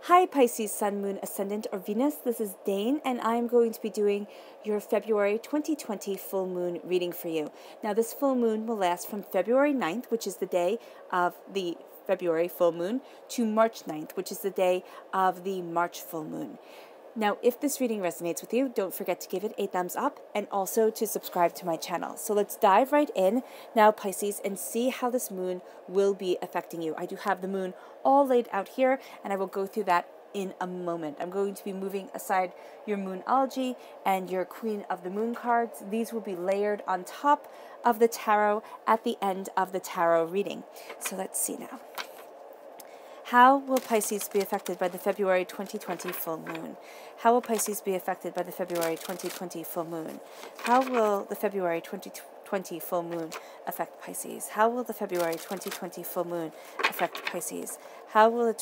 Hi Pisces, Sun, Moon, Ascendant, or Venus. This is Dane, and I'm going to be doing your February 2020 full moon reading for you. Now, this full moon will last from February 9th, which is the day of the February full moon, to March 9th, which is the day of the March full moon. Now, if this reading resonates with you, don't forget to give it a thumbs up and also to subscribe to my channel. So let's dive right in now, Pisces, and see how this moon will be affecting you. I do have the moon all laid out here, and I will go through that in a moment. I'm going to be moving aside your Moonology and your Queen of the Moon cards. These will be layered on top of the tarot at the end of the tarot reading. So let's see now. How will Pisces be affected by the February 2020 full moon? How will Pisces be affected by the February 2020 full moon? How will the February 2020 full moon affect Pisces? How will the February 2020 full moon affect Pisces? How will the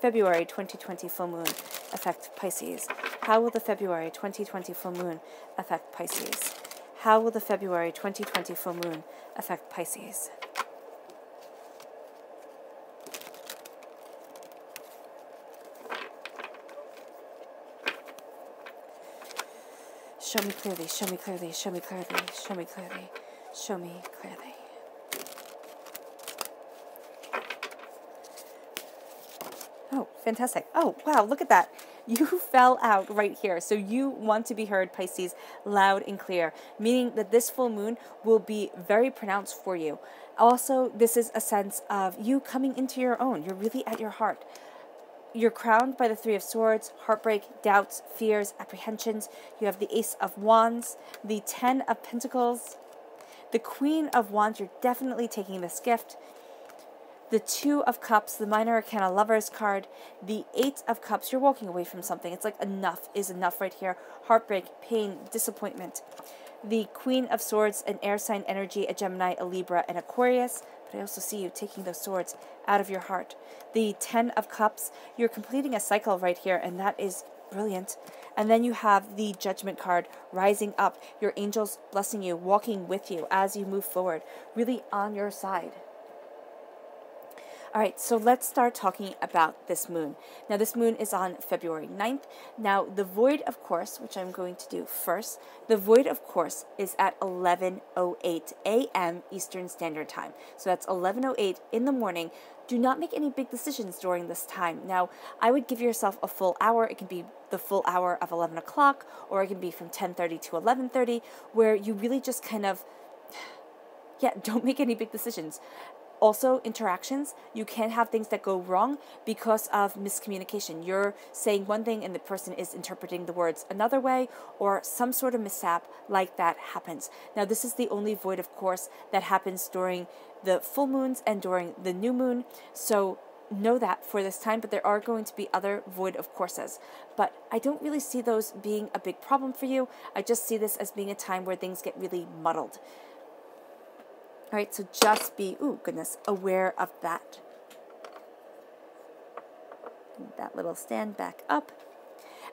February 2020 full moon affect Pisces? How will the February 2020 full moon affect Pisces? How will the February 2020 full moon affect Pisces? Show me clearly, show me clearly, show me clearly, show me clearly, show me clearly. Oh, fantastic. Oh, wow, look at that. You fell out right here. So you want to be heard, Pisces, loud and clear, meaning that this full moon will be very pronounced for you. Also, this is a sense of you coming into your own. You're really at your heart. You're crowned by the Three of Swords, heartbreak, doubts, fears, apprehensions. You have the Ace of Wands, the Ten of Pentacles, the Queen of Wands. You're definitely taking this gift. The Two of Cups, the Minor Arcana Lovers card, the Eight of Cups. You're walking away from something. It's like enough is enough right here. Heartbreak, pain, disappointment. The Queen of Swords, an air sign energy, a Gemini, a Libra, and Aquarius. But I also see you taking those swords out of your heart. The Ten of Cups, you're completing a cycle right here, and that is brilliant. And then you have the Judgment card rising up, your angels blessing you, walking with you as you move forward, really on your side. All right, so let's start talking about this moon. Now, this moon is on February 9th. Now, the void, of course, which I'm going to do first, the void, of course, is at 11:08 a.m. Eastern Standard Time. So that's 11:08 in the morning. Do not make any big decisions during this time. Now, I would give yourself a full hour. It can be the full hour of 11 o'clock, or it can be from 10:30 to 11:30, where you really just kind of, don't make any big decisions. Also, interactions, you can have things that go wrong because of miscommunication. You're saying one thing and the person is interpreting the words another way, or some sort of mishap like that happens. Now, this is the only void, of course, that happens during the full moons and during the new moon. So know that for this time, but there are going to be other void of courses. But I don't really see those being a big problem for you. I just see this as being a time where things get really muddled. All right, so just be, aware of that. That little stand back up.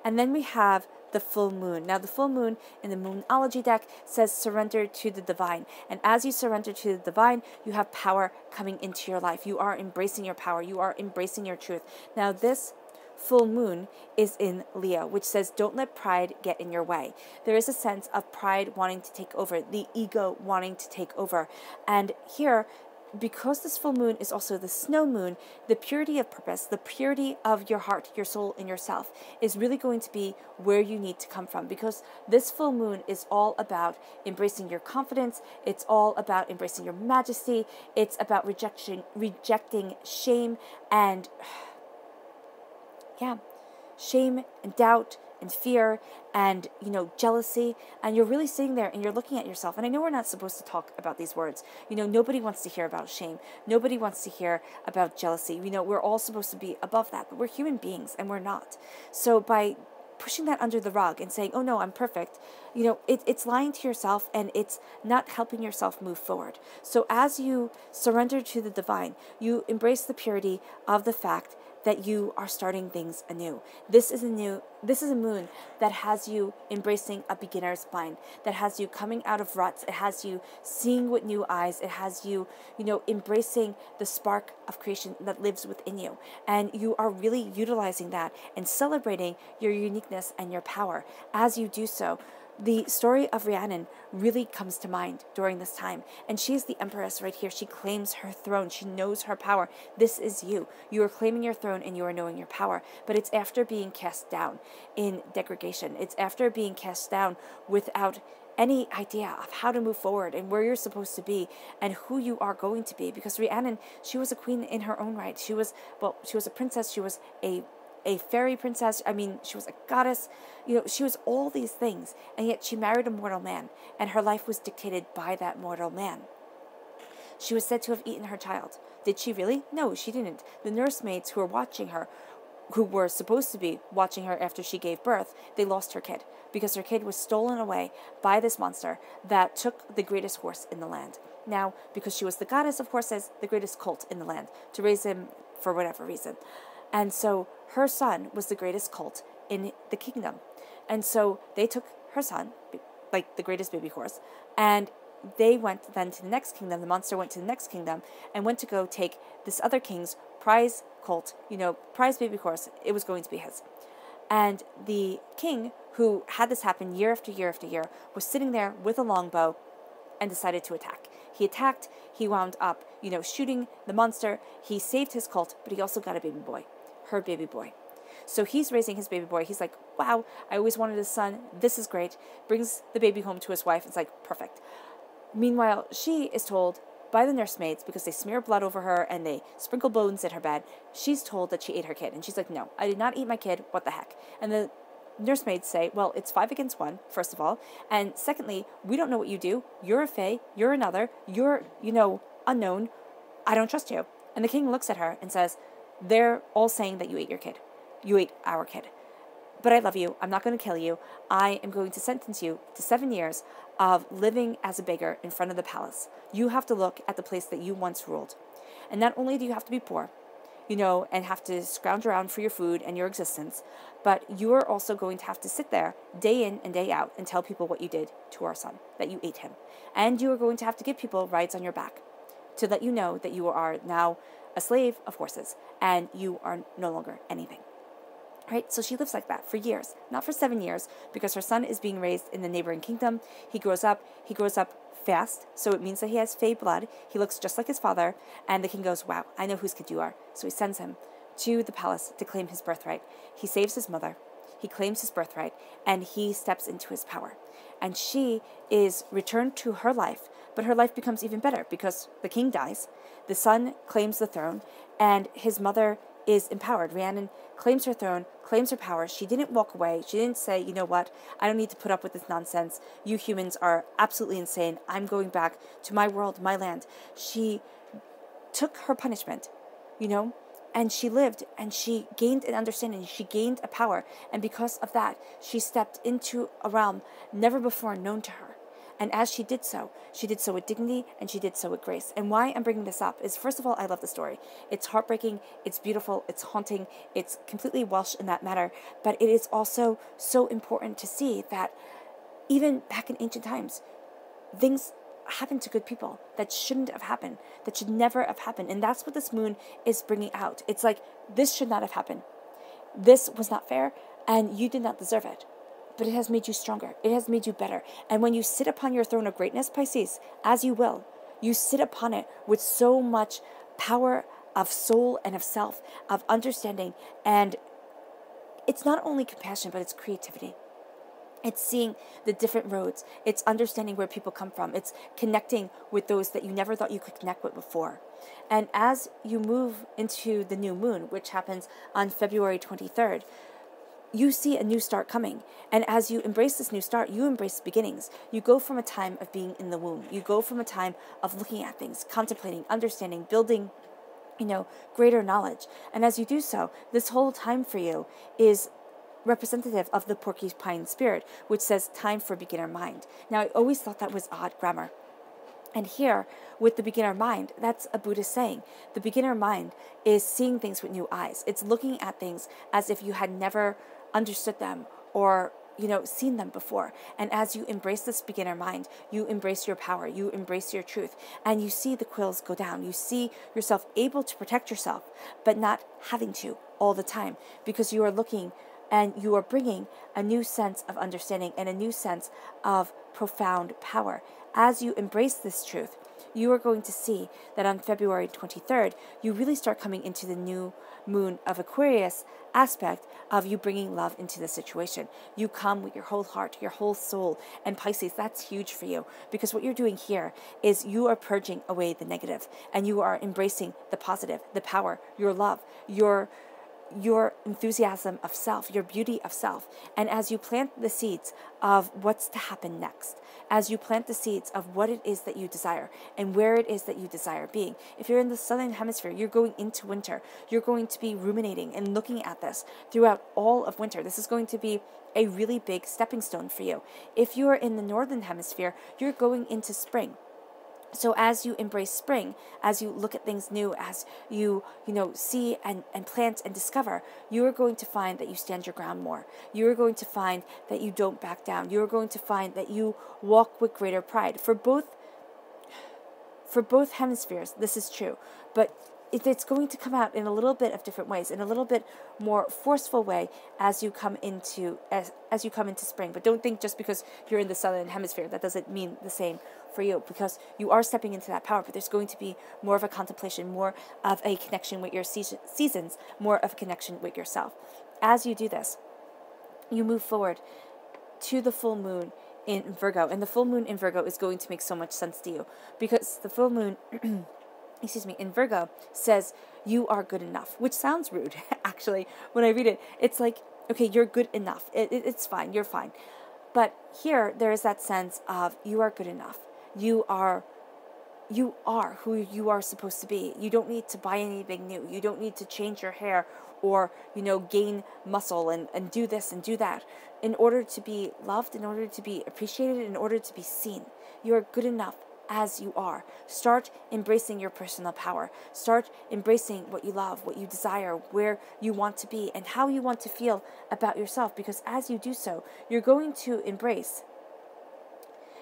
And then we have the full moon. Now, the full moon in the Moonology deck says surrender to the divine. And as you surrender to the divine, you have power coming into your life. You are embracing your power. You are embracing your truth. Now, this full moon is in Leo, which says don't let pride get in your way. There is a sense of pride wanting to take over, the ego wanting to take over. And here, because this full moon is also the snow moon, the purity of purpose, the purity of your heart, your soul, and yourself is really going to be where you need to come from, because this full moon is all about embracing your confidence. It's all about embracing your majesty. It's about rejecting shame and shame and doubt and fear and, jealousy. And you're really sitting there and you're looking at yourself. And I know we're not supposed to talk about these words. Nobody wants to hear about shame. Nobody wants to hear about jealousy. We're all supposed to be above that, but we're human beings and we're not. So by pushing that under the rug and saying, oh no, I'm perfect, it's lying to yourself and it's not helping yourself move forward. So as you surrender to the divine, you embrace the purity of the fact that you are starting things anew. This is a moon that has you embracing a beginner's mind, that has you coming out of ruts. It has you seeing with new eyes. It has you, embracing the spark of creation that lives within you. And you are really utilizing that and celebrating your uniqueness and your power. As you do so, the story of Rhiannon really comes to mind during this time. And she's the empress right here. She claims her throne. She knows her power. This is you. You are claiming your throne and you are knowing your power. But it's after being cast down in degradation. It's after being cast down without any idea of how to move forward and where you're supposed to be and who you are going to be. Because Rhiannon, she was a queen in her own right. She was a princess. She was a fairy princess. I mean, she was a goddess. She was all these things, and yet she married a mortal man, and her life was dictated by that mortal man. She was said to have eaten her child. Did she really? No, she didn't. The nursemaids who were watching her, who were supposed to be watching her after she gave birth, they lost her kid because her kid was stolen away by this monster that took the greatest horse in the land. Now, because she was the goddess of horses, the greatest colt in the land, to raise him for whatever reason. And so her son was the greatest colt in the kingdom. And so they took her son, like the greatest baby horse, and they went then to the next kingdom. The monster went to the next kingdom and went to go take this other king's prize colt, prize baby horse. It was going to be his. And the king, who had this happen year after year after year, was sitting there with a longbow and decided to attack. He attacked. He wound up, shooting the monster. He saved his colt, but he also got a baby boy, her baby boy. So he's raising his baby boy. He's like, wow, I always wanted a son. This is great. Brings the baby home to his wife. It's like, perfect. Meanwhile, she is told by the nursemaids, because they smear blood over her and they sprinkle bones in her bed, she's told that she ate her kid. And she's like, no, I did not eat my kid. What the heck? And the nursemaids say, well, it's 5 against 1, first of all. And secondly, we don't know what you do. You're a fae. You're another. You're, unknown. I don't trust you. And the king looks at her and says, they're all saying that you ate your kid. You ate our kid. But I love you. I'm not going to kill you. I am going to sentence you to 7 years of living as a beggar in front of the palace. You have to look at the place that you once ruled. And not only do you have to be poor, and have to scrounge around for your food and your existence, but you are also going to have to sit there day in and day out and tell people what you did to our son, that you ate him. And you are going to have to give people rides on your back to let you know that you are now a slave of horses and you are no longer anything. Right? So she lives like that for years, not for 7 years, because her son is being raised in the neighboring kingdom. He grows up fast, so it means that he has fae blood. He looks just like his father, and the king goes, wow, I know whose kid you are. So he sends him to the palace to claim his birthright. He saves his mother, he claims his birthright, and he steps into his power. And she is returned to her life, but her life becomes even better because the king dies, the son claims the throne, and his mother is empowered. Rhiannon claims her throne, claims her power. She didn't walk away. She didn't say, you know what, I don't need to put up with this nonsense. You humans are absolutely insane. I'm going back to my world, my land. She took her punishment, and she lived and she gained an understanding. She gained a power. And because of that, she stepped into a realm never before known to her. And as she did so with dignity and she did so with grace. And why I'm bringing this up is, first of all, I love the story. It's heartbreaking, it's beautiful, it's haunting, it's completely Welsh in that matter. But it is also so important to see that even back in ancient times, things happened to good people that shouldn't have happened, that should never have happened. And that's what this moon is bringing out. It's like, this should not have happened. This was not fair, and you did not deserve it. But it has made you stronger. It has made you better. And when you sit upon your throne of greatness, Pisces, as you will, you sit upon it with so much power of soul and of self, of understanding. And it's not only compassion, but it's creativity. It's seeing the different roads. It's understanding where people come from. It's connecting with those that you never thought you could connect with before. And as you move into the new moon, which happens on February 23rd, you see a new start coming. And as you embrace this new start, you embrace beginnings. You go from a time of being in the womb. You go from a time of looking at things, contemplating, understanding, building, greater knowledge. And as you do so, this whole time for you is representative of the porcupine spirit, which says time for beginner mind. Now, I always thought that was odd grammar. And here, with the beginner mind, that's a Buddhist saying. The beginner mind is seeing things with new eyes. It's looking at things as if you had never understood them or seen them before. And as you embrace this beginner mind, you embrace your power, you embrace your truth, and you see the quills go down. You see yourself able to protect yourself, but not having to all the time, because you are looking and you are bringing a new sense of understanding and a new sense of profound power. As you embrace this truth, you are going to see that on February 23rd, you really start coming into the new moon of Aquarius aspect of you bringing love into the situation. You come with your whole heart, your whole soul, and Pisces, that's huge for you, because what you're doing here is you are purging away the negative and you are embracing the positive, the power, your love, your enthusiasm of self, your beauty of self. And as you plant the seeds of what's to happen next, as you plant the seeds of what it is that you desire and where it is that you desire being. If you're in the southern hemisphere, you're going into winter. You're going to be ruminating and looking at this throughout all of winter. This is going to be a really big stepping stone for you. If you're in the northern hemisphere, you're going into spring. So as you embrace spring, as you look at things new, as you see and plant and discover, you are going to find that you stand your ground more. You are going to find that you don't back down. You are going to find that you walk with greater pride. For both hemispheres, this is true. But it's going to come out in a little bit of different ways, in a little bit more forceful way as you come into spring. But don't think just because you're in the southern hemisphere that doesn't mean the same for you, because you are stepping into that power. But there's going to be more of a contemplation, more of a connection with your seasons, more of a connection with yourself. As you do this, you move forward to the full moon in Virgo, and the full moon in Virgo is going to make so much sense to you, because the full moon in Virgo says you are good enough, which sounds rude, actually. When I read it, it's like, okay, you're good enough. It's fine. You're fine. But here, there is that sense of you are good enough. You are who you are supposed to be. You don't need to buy anything new. You don't need to change your hair or, gain muscle and do this and do that in order to be loved, in order to be appreciated, in order to be seen. You are good enough as you are. Start embracing your personal power. Start embracing what you love, what you desire, where you want to be, and how you want to feel about yourself. Because as you do so, you're going to embrace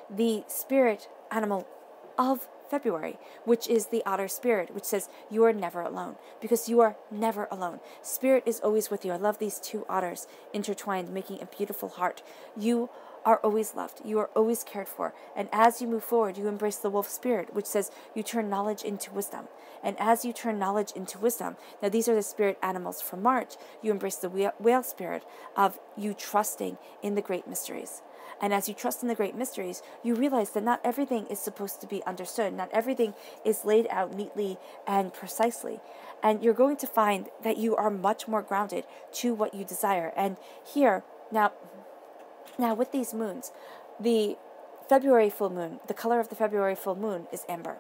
the spirit animal of February, which is the otter spirit, which says you are never alone, because you are never alone. Spirit is always with you. I love these two otters intertwined, making a beautiful heart. You are always loved. You are always cared for. And as you move forward, you embrace the wolf spirit, which says you turn knowledge into wisdom. And as you turn knowledge into wisdom, now these are the spirit animals for March, you embrace the whale spirit of you trusting in the great mysteries. And as you trust in the great mysteries, you realize that not everything is supposed to be understood. Not everything is laid out neatly and precisely. And you're going to find that you are much more grounded to what you desire. And here, now with these moons, the February full moon, the color of the February full moon is amber.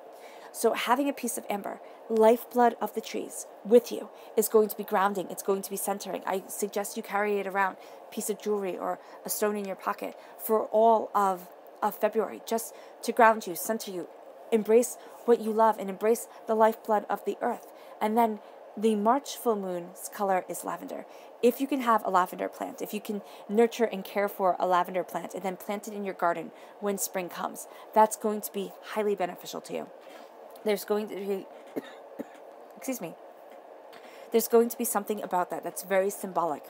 So having a piece of amber, lifeblood of the trees, with you is going to be grounding. It's going to be centering. I suggest you carry it around, a piece of jewelry or a stone in your pocket for all of February, just to ground you, center you, embrace what you love, and embrace the lifeblood of the earth. And then the March full moon's color is lavender. If you can have a lavender plant, if you can nurture and care for a lavender plant and then plant it in your garden when spring comes, that's going to be highly beneficial to you. There's going to be, there's going to be something about that that's very symbolic,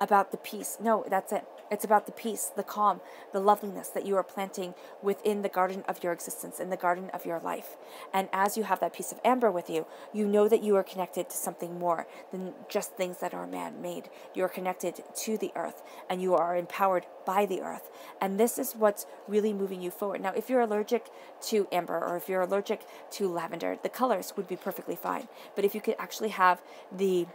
about the peace. No, that's it. It's about the peace, the calm, the loveliness that you are planting within the garden of your existence, in the garden of your life. And as you have that piece of amber with you, you know that you are connected to something more than just things that are man-made. You are connected to the earth, and you are empowered by the earth. And this is what's really moving you forward. Now, if you're allergic to amber, or if you're allergic to lavender, the colors would be perfectly fine. But if you could actually have the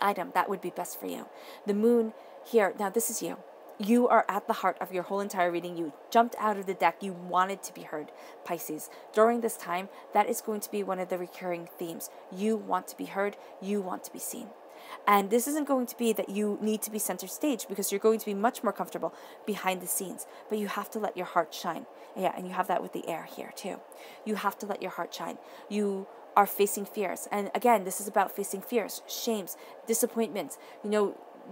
item, that would be best for you. The moon here, now this is you. You are at the heart of your whole entire reading. You jumped out of the deck. You wanted to be heard, Pisces. During this time, that is going to be one of the recurring themes. You want to be heard. You want to be seen. And this isn't going to be that you need to be center stage, because you're going to be much more comfortable behind the scenes. But you have to let your heart shine. Yeah, and you have that with the air here too. You have to let your heart shine. You are facing fears. And again, this is about facing fears, shames, disappointments.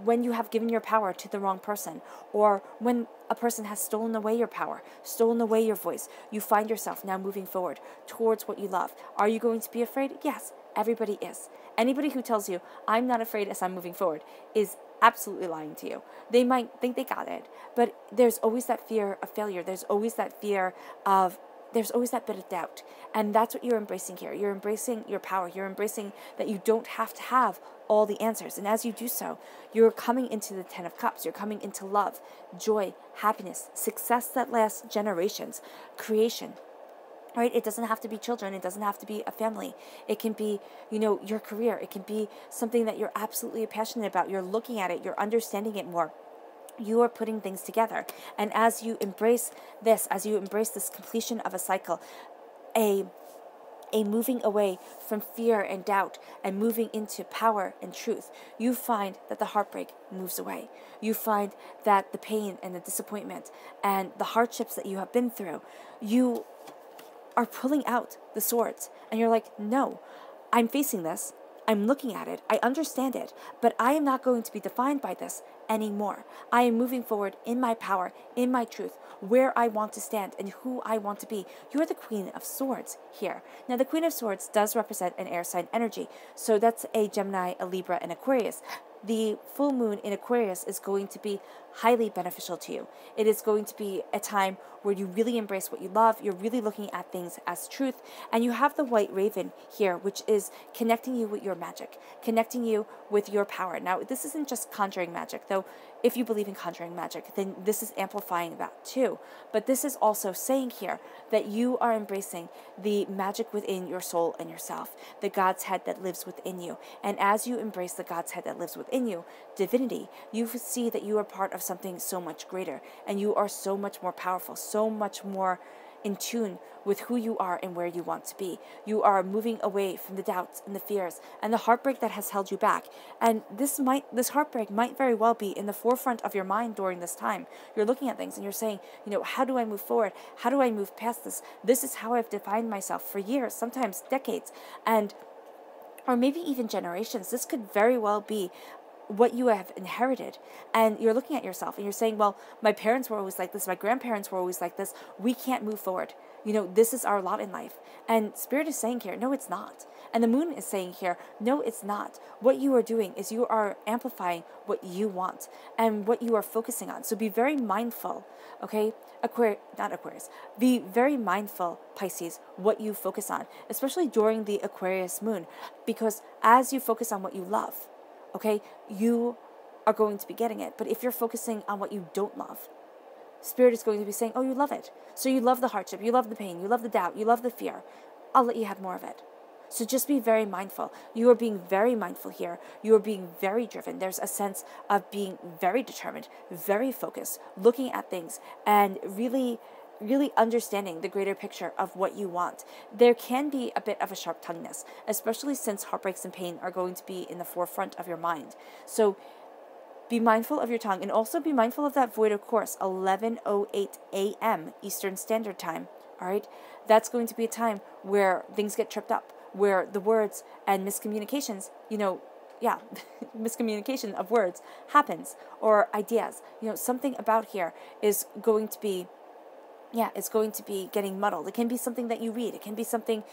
When you have given your power to the wrong person, or when a person has stolen away your power, stolen away your voice, you find yourself now moving forward towards what you love. Are you going to be afraid? Yes, everybody is. Anybody who tells you, I'm not afraid as I'm moving forward, is absolutely lying to you. They might think they got it, but there's always that fear of failure. There's always that fear of there's always that bit of doubt. And that's what you're embracing here. You're embracing your power. You're embracing that you don't have to have all the answers. And as you do so, you're coming into the 10 of Cups. You're coming into love, joy, happiness, success that lasts generations, creation. Right? It doesn't have to be children. It doesn't have to be a family. It can be, your career. It can be something that you're absolutely passionate about. You're looking at it. You're understanding it more. You are putting things together. And as you embrace this, completion of a cycle, a moving away from fear and doubt and moving into power and truth, you find that the heartbreak moves away. You find that the pain and the disappointment and the hardships that you have been through, you are pulling out the swords. And you're like, no, I'm facing this. I'm looking at it. I understand it. But I am not going to be defined by this anymore. I am moving forward in my power, in my truth, where I want to stand and who I want to be. You're the Queen of Swords here. Now, the Queen of Swords does represent an air sign energy. So that's a Gemini, a Libra, and Aquarius. The full moon in Aquarius is going to be highly beneficial to you. It is going to be a time where you really embrace what you love. You're really looking at things as truth. And you have the White Raven here, which is connecting you with your magic, connecting you with your power. Now, this isn't just conjuring magic, though. If you believe in conjuring magic, then this is amplifying that too. But this is also saying here that you are embracing the magic within your soul and yourself, the God's head that lives within you. And as you embrace the God's head that lives within you, divinity, you see that you are part of something so much greater, and you are so much more powerful, so much more in tune with who you are and where you want to be. You are moving away from the doubts and the fears and the heartbreak that has held you back. And this heartbreak might very well be in the forefront of your mind during this time. You're looking at things and you're saying, how do I move forward? How do I move past this? This is how I've defined myself for years, sometimes decades, or maybe even generations. This could very well be what you have inherited. And you're looking at yourself and you're saying, well, my parents were always like this. My grandparents were always like this. We can't move forward. This is our lot in life. And Spirit is saying here, no, it's not. And the moon is saying here, no, it's not. What you are doing is you are amplifying what you want and what you are focusing on. So be very mindful, okay? Not Aquarius. Be very mindful, Pisces, what you focus on, especially during the Aquarius moon, because as you focus on what you love, okay, you are going to be getting it. But if you're focusing on what you don't love, Spirit is going to be saying, oh, you love it. So you love the hardship, you love the pain, you love the doubt, you love the fear. I'll let you have more of it. So just be very mindful. You are being very mindful here. You are being very driven. There's a sense of being very determined, very focused, looking at things and really understanding the greater picture of what you want. There can be a bit of a sharp-tonguedness, especially since heartbreaks and pain are going to be in the forefront of your mind. So be mindful of your tongue, and also be mindful of that void of course, 11:08 a.m. Eastern Standard Time. All right? That's going to be a time where things get tripped up, where the words and miscommunications, miscommunication of words happens, or ideas. Something about here is going to be it's going to be getting muddled. It can be something that you read. It can be something,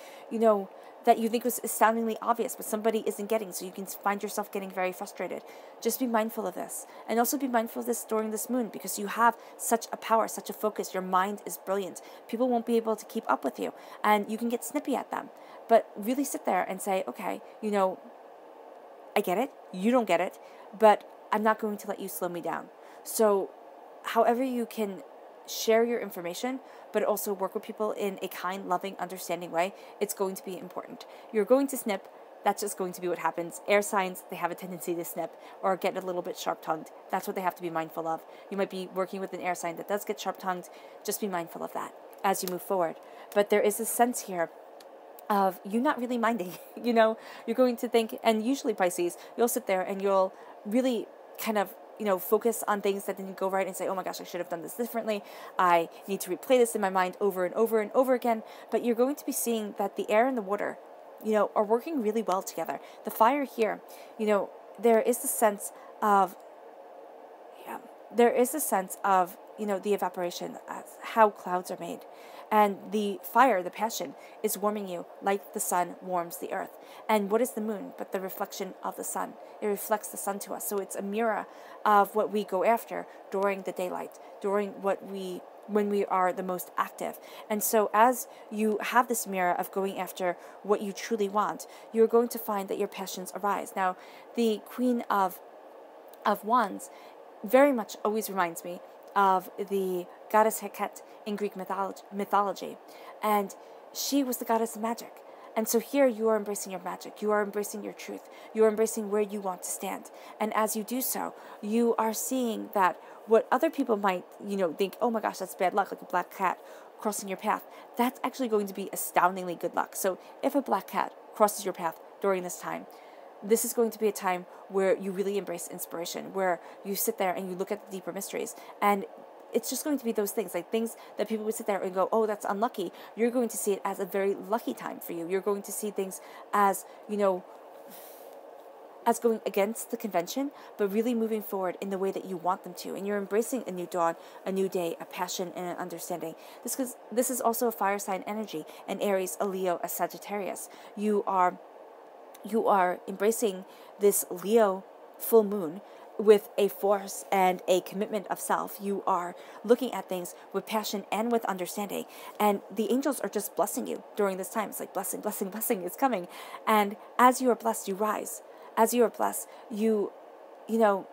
that you think was astoundingly obvious, but somebody isn't getting, so you can find yourself getting very frustrated. Just be mindful of this. And also be mindful of this during this moon, because you have such a power, such a focus. Your mind is brilliant. People won't be able to keep up with you, and you can get snippy at them. But really sit there and say, okay, I get it. You don't get it, but I'm not going to let you slow me down. So however you can share your information, but also work with people in a kind, loving, understanding way, it's going to be important. You're going to snip. That's just going to be what happens. Air signs, they have a tendency to snip or get a little bit sharp-tongued. That's what they have to be mindful of. You might be working with an air sign that does get sharp-tongued. Just be mindful of that as you move forward. But there is a sense here of you not really minding. You know, you're going to think, and usually Pisces, you'll sit there and you'll really kind of, you know, focus on things that didn't go right and say, oh my gosh, I should have done this differently. I need to replay this in my mind over and over and over again. But you're going to be seeing that the air and the water, you know, are working really well together. The fire here, you know, there is the sense of, you know, the evaporation, how clouds are made. And the fire, the passion, is warming you like the sun warms the earth. And what is the moon but the reflection of the sun? It reflects the sun to us. So it's a mirror of what we go after during the daylight, during when we are the most active. And so as you have this mirror of going after what you truly want, you're going to find that your passions arise. Now, the Queen of Wands very much always reminds me of the goddess Heket in Greek mythology. And she was the goddess of magic. And so here you are embracing your magic. You are embracing your truth. You are embracing where you want to stand. And as you do so, you are seeing that what other people might, you know, think, oh my gosh, that's bad luck, like a black cat crossing your path, that's actually going to be astoundingly good luck. So if a black cat crosses your path during this time, this is going to be a time where you really embrace inspiration, where you sit there and you look at the deeper mysteries. And it's just going to be those things, like things that people would sit there and go, oh, that's unlucky. You're going to see it as a very lucky time for you. You're going to see things as, you know, as going against the convention, but really moving forward in the way that you want them to. And you're embracing a new dawn, a new day, a passion, and an understanding. This is also a fire sign energy, an Aries, a Leo, a Sagittarius. You are embracing this Leo full moon with a force and a commitment of self. You are looking at things with passion and with understanding. And the angels are just blessing you during this time. It's like blessing, blessing, blessing is coming. And as you are blessed, you rise. As you are blessed, you know,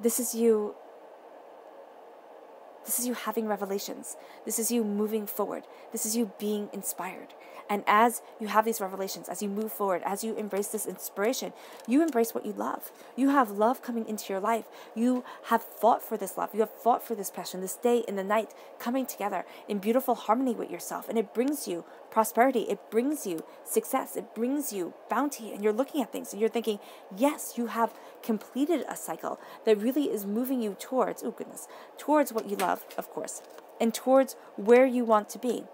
this is you having revelations. This is you moving forward. This is you being inspired. And as you have these revelations, as you move forward, as you embrace this inspiration, you embrace what you love. You have love coming into your life. You have fought for this love. You have fought for this passion, this day and the night coming together in beautiful harmony with yourself. And it brings you prosperity. It brings you success. It brings you bounty. And you're looking at things and you're thinking, yes, you have completed a cycle that really is moving you towards, oh goodness, towards what you love, of course, and towards where you want to be.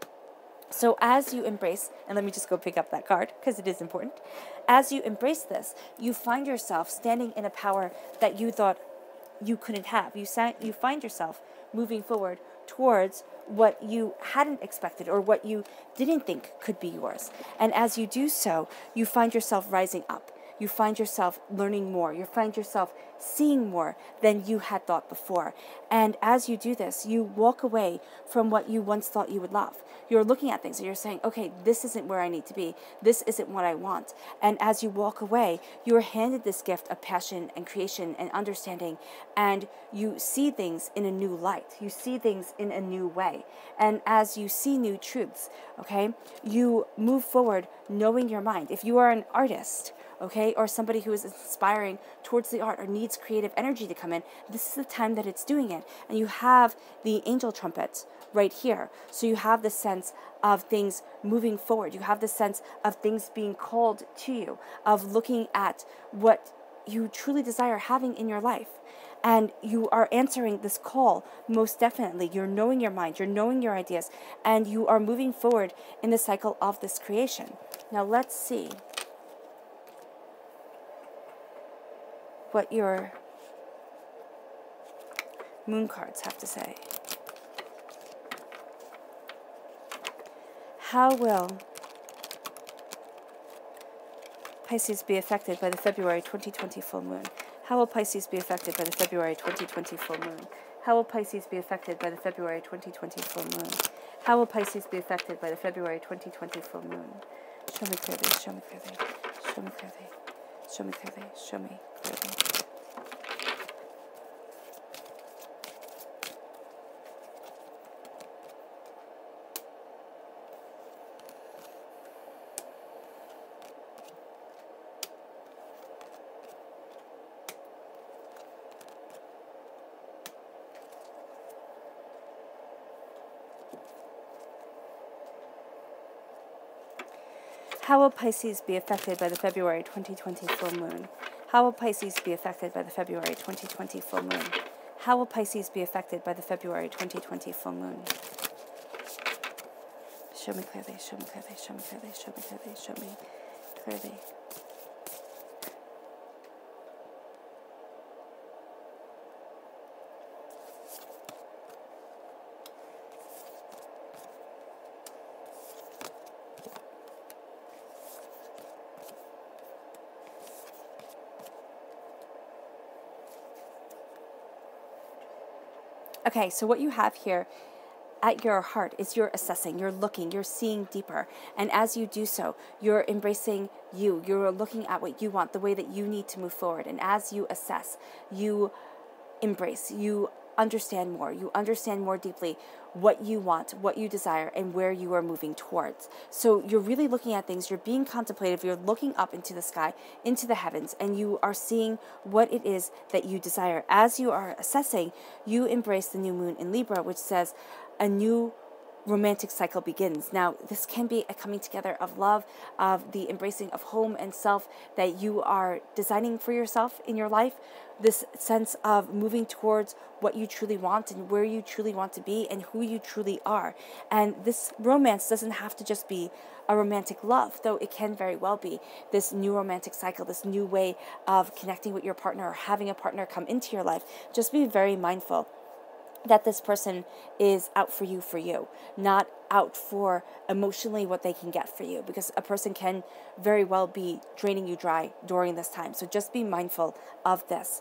So as you embrace, and let me just go pick up that card because it is important. As you embrace this, you find yourself standing in a power that you thought you couldn't have. You find yourself moving forward towards what you hadn't expected or what you didn't think could be yours. And as you do so, you find yourself rising up. You find yourself learning more. You find yourself seeing more than you had thought before. And as you do this, you walk away from what you once thought you would love. You're looking at things and you're saying, okay, this isn't where I need to be. This isn't what I want. And as you walk away, you are handed this gift of passion and creation and understanding. And you see things in a new light. You see things in a new way. And as you see new truths, okay, you move forward knowing your mind. If you are an artist, okay, or somebody who is inspiring towards the art or needs creative energy to come in, this is the time that it's doing it. And you have the angel trumpet right here. So you have the sense of things moving forward. You have the sense of things being called to you, of looking at what you truly desire having in your life. And you are answering this call most definitely. You're knowing your mind, you're knowing your ideas, and you are moving forward in the cycle of this creation. Now let's see what your moon cards have to say. How will Pisces be affected by the February 2020 full moon? How will Pisces be affected by the February 2020 full moon? How will Pisces be affected by the February 2020 full moon? How will Pisces be affected by the February 2020 full moon? Show me clearly, show me clearly, show me clearly, show me clearly, show me clearly. How will Pisces be affected by the February 2020 full moon? How will Pisces be affected by the February 2020 full moon? How will Pisces be affected by the February 2020 full moon? Show me clearly, show me clearly, show me clearly, show me clearly, show me clearly. Okay, so what you have here at your heart is you're assessing, you're looking, you're seeing deeper. And as you do so, you're embracing you. You're looking at what you want, the way that you need to move forward. And as you assess, you embrace, you understand more deeply what you want, what you desire, and where you are moving towards. So you're really looking at things, you're being contemplative, you're looking up into the sky, into the heavens, and you are seeing what it is that you desire. As you are assessing, you embrace the new moon in Libra, which says a new romantic cycle begins. Now, this can be a coming together of love, of the embracing of home and self that you are designing for yourself in your life, this sense of moving towards what you truly want and where you truly want to be and who you truly are. And this romance doesn't have to just be a romantic love, though it can very well be this new romantic cycle, this new way of connecting with your partner or having a partner come into your life. Just be very mindful that this person is out for you, not out for emotionally what they can get for you, because a person can very well be draining you dry during this time. So just be mindful of this.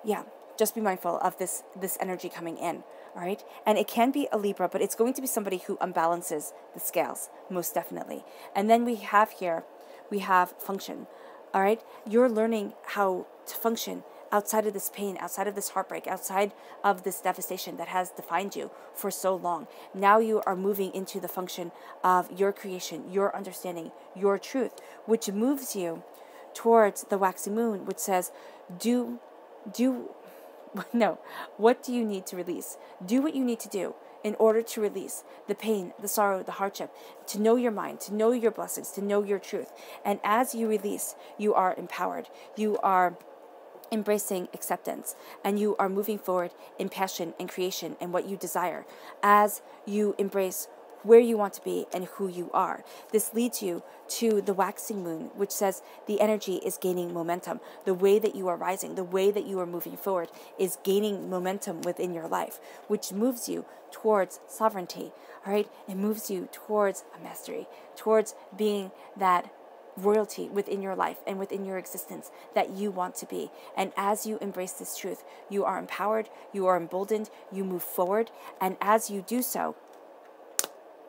Yeah, just be mindful of this energy coming in, all right? And it can be a Libra, but it's going to be somebody who unbalances the scales, most definitely. And then we have function, all right? You're learning how to function outside of this pain, outside of this heartbreak, outside of this devastation that has defined you for so long. Now you are moving into the function of your creation, your understanding, your truth, which moves you towards the waxing moon, which says, what do you need to release? Do what you need to do in order to release the pain, the sorrow, the hardship, to know your mind, to know your blessings, to know your truth. And as you release, you are empowered. You are embracing acceptance, and you are moving forward in passion and creation and what you desire as you embrace where you want to be and who you are. This leads you to the waxing moon, which says the energy is gaining momentum. The way that you are rising, the way that you are moving forward is gaining momentum within your life, which moves you towards sovereignty, all right? It moves you towards a mastery, towards being that royalty within your life and within your existence that you want to be. And as you embrace this truth, you are empowered, you are emboldened, you move forward. And as you do so,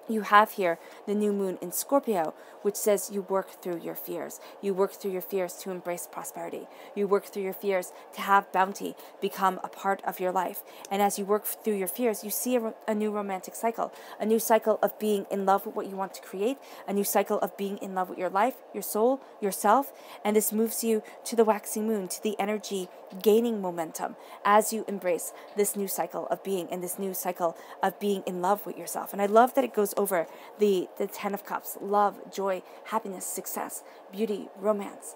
you have here the new moon in Scorpio, which says you work through your fears. You work through your fears to embrace prosperity. You work through your fears to have bounty become a part of your life. And as you work through your fears, you see a new romantic cycle, a new cycle of being in love with what you want to create, a new cycle of being in love with your life, your soul, yourself. And this moves you to the waxing moon, to the energy gaining momentum as you embrace this new cycle of being and this new cycle of being in love with yourself. And I love that it goes over the 10 of Cups, love, joy, happiness, success, beauty, romance,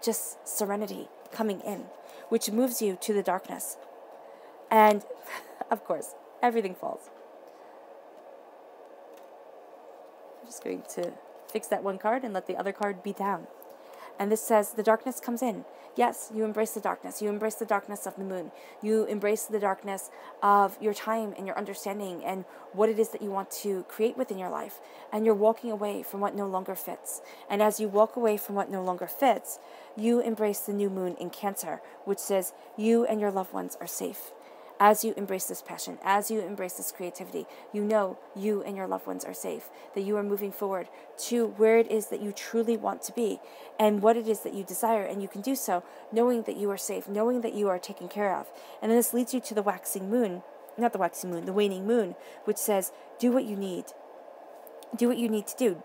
just serenity coming in, which moves you to the darkness. And of course, everything falls. I'm just going to fix that one card and let the other card be down. And this says the darkness comes in. Yes, you embrace the darkness. You embrace the darkness of the moon. You embrace the darkness of your time and your understanding and what it is that you want to create within your life. And you're walking away from what no longer fits. And as you walk away from what no longer fits, you embrace the new moon in Cancer, which says you and your loved ones are safe. As you embrace this passion, as you embrace this creativity, you know you and your loved ones are safe, that you are moving forward to where it is that you truly want to be and what it is that you desire. And you can do so knowing that you are safe, knowing that you are taken care of. And then this leads you to the waxing moon, not the waxing moon, the waning moon, which says, do what you need. Do what you need to do.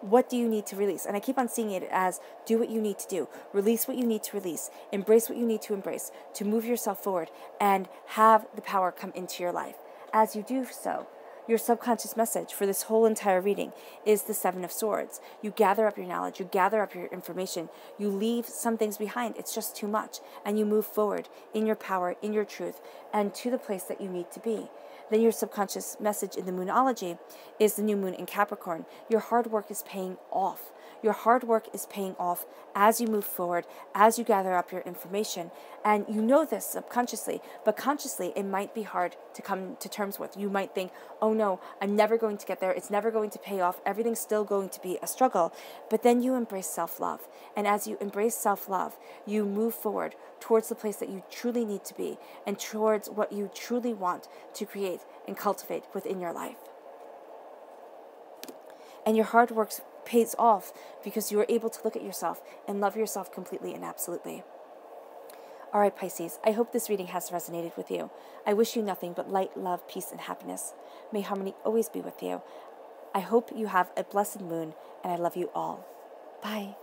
What do you need to release? And I keep on seeing it as do what you need to do. Release what you need to release. Embrace what you need to embrace to move yourself forward and have the power come into your life. As you do so, Your subconscious message for this whole entire reading is the Seven of Swords. You gather up your knowledge, you gather up your information, you leave some things behind. It's just too much. And you move forward in your power, in your truth, and to the place that you need to be. Then your subconscious message in the Moonology is the new moon in Capricorn. Your hard work is paying off. Your hard work is paying off as you move forward, as you gather up your information. And you know this subconsciously, but consciously it might be hard to come to terms with. You might think, oh no, I'm never going to get there. It's never going to pay off. Everything's still going to be a struggle. But then you embrace self-love. And as you embrace self-love, you move forward towards the place that you truly need to be and towards what you truly want to create and cultivate within your life. And your hard work pays off because you are able to look at yourself and love yourself completely and absolutely. All right, Pisces, I hope this reading has resonated with you. I wish you nothing but light, love, peace, and happiness. May harmony always be with you. I hope you have a blessed moon, and I love you all. Bye.